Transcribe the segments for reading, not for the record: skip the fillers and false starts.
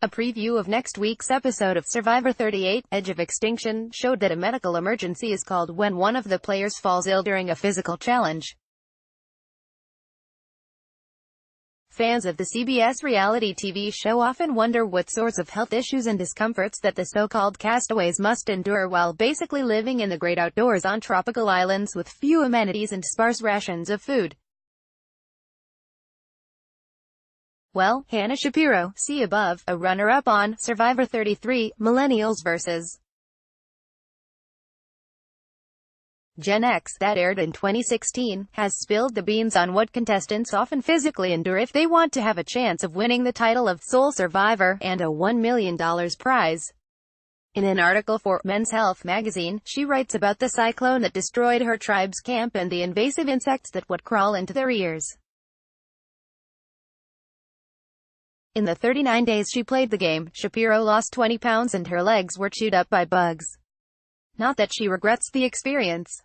A preview of next week's episode of Survivor 38, Edge of Extinction, showed that a medical emergency is called when one of the players falls ill during a physical challenge. Fans of the CBS reality TV show often wonder what sorts of health issues and discomforts that the so-called castaways must endure while basically living in the great outdoors on tropical islands with few amenities and sparse rations of food. Well, Hannah Shapiro, see above, a runner-up on Survivor 33, Millennials vs. Gen X, that aired in 2016, has spilled the beans on what contestants often physically endure if they want to have a chance of winning the title of sole survivor, and a $1 million prize. In an article for Men's Health magazine, she writes about the cyclone that destroyed her tribe's camp and the invasive insects that would crawl into their ears. In the 39 days she played the game, Shapiro lost 20 pounds and her legs were chewed up by bugs. Not that she regrets the experience.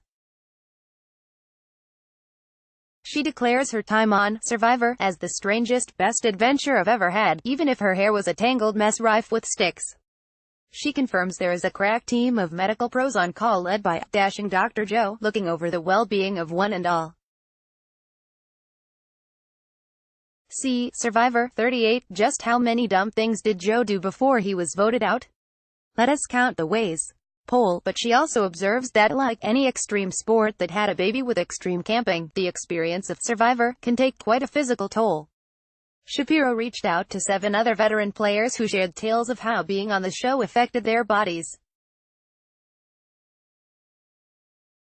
She declares her time on Survivor as the strangest, best adventure I've ever had, even if her hair was a tangled mess rife with sticks. She confirms there is a crack team of medical pros on call led by dashing Dr. Joe, looking over the well-being of one and all. See Survivor 38. Just how many dumb things did Joe do before he was voted out? Let us count the ways. Poll, but she also observes that like any extreme sport that had a baby with extreme camping, the experience of Survivor can take quite a physical toll. Shapiro reached out to 7 other veteran players who shared tales of how being on the show affected their bodies.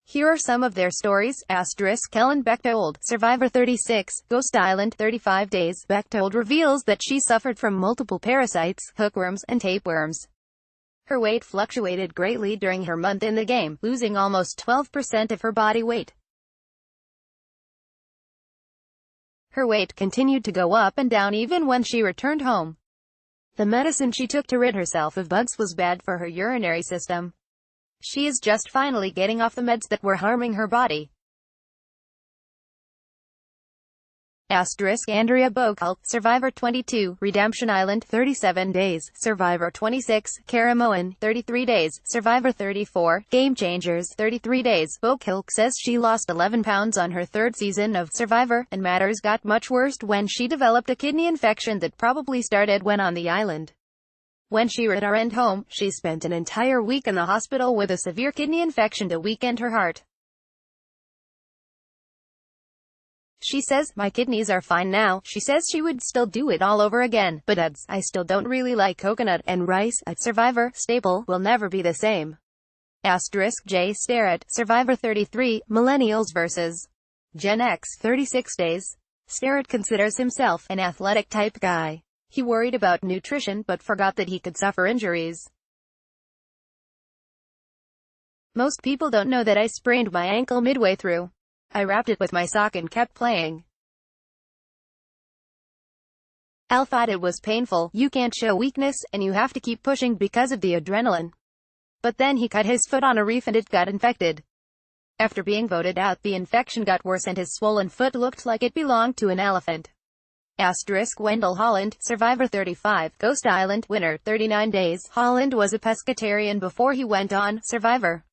Here are some of their stories. Ellen Bechtold, Survivor 36, Ghost Island, 35 days. Bechtold reveals that she suffered from multiple parasites, hookworms, and tapeworms. Her weight fluctuated greatly during her month in the game, losing almost 12% of her body weight. Her weight continued to go up and down even when she returned home. The medicine she took to rid herself of bugs was bad for her urinary system. She is just finally getting off the meds that were harming her body. Andrea Bokult, Survivor 22, Redemption Island, 37 days. Survivor 26, Karamoan, 33 days. Survivor 34, Game Changers, 33 days. Bokult says she lost 11 pounds on her 3rd season of Survivor, and matters got much worse when she developed a kidney infection that probably started when on the island. When she returned home, she spent an entire week in the hospital with a severe kidney infection that weakened her heart. She says, "My kidneys are fine now." She says she would still do it all over again, but adds, "I still don't really like coconut and rice. A Survivor staple will never be the same." J. Starrett, Survivor 33, Millennials vs. Gen X, 36 days. Starrett considers himself an athletic type guy. He worried about nutrition but forgot that he could suffer injuries. "Most people don't know that I sprained my ankle midway through. I wrapped it with my sock and kept playing. Al thought it was painful. You can't show weakness, and you have to keep pushing because of the adrenaline. But then he cut his foot on a reef and it got infected. After being voted out, the infection got worse and his swollen foot looked like it belonged to an elephant." Wendell Holland, Survivor 35, Ghost Island, winner, 39 days. Holland was a pescatarian before he went on Survivor.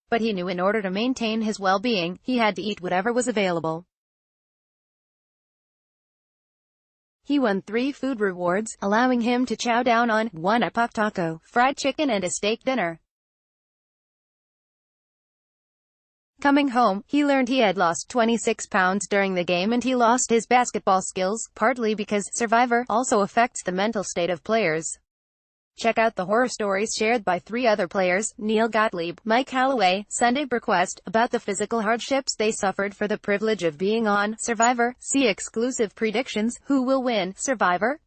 But he knew in order to maintain his well-being, he had to eat whatever was available. He won 3 food rewards, allowing him to chow down on 1 a puck taco, fried chicken and a steak dinner. Coming home, he learned he had lost 26 pounds during the game and he lost his basketball skills, partly because Survivor also affects the mental state of players. Check out the horror stories shared by 3 other players, Neil Gottlieb, Mike Holloway, Sunday Brequest, about the physical hardships they suffered for the privilege of being on Survivor. See exclusive predictions. Who will win Survivor?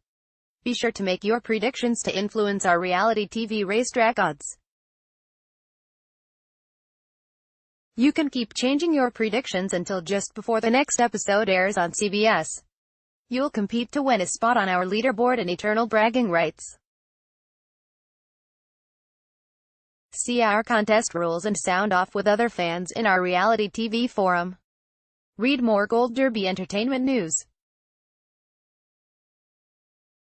Be sure to make your predictions to influence our reality TV racetrack odds. You can keep changing your predictions until just before the next episode airs on CBS. You'll compete to win a spot on our leaderboard and eternal bragging rights. See our contest rules and sound off with other fans in our reality TV forum. Read more Gold Derby entertainment news.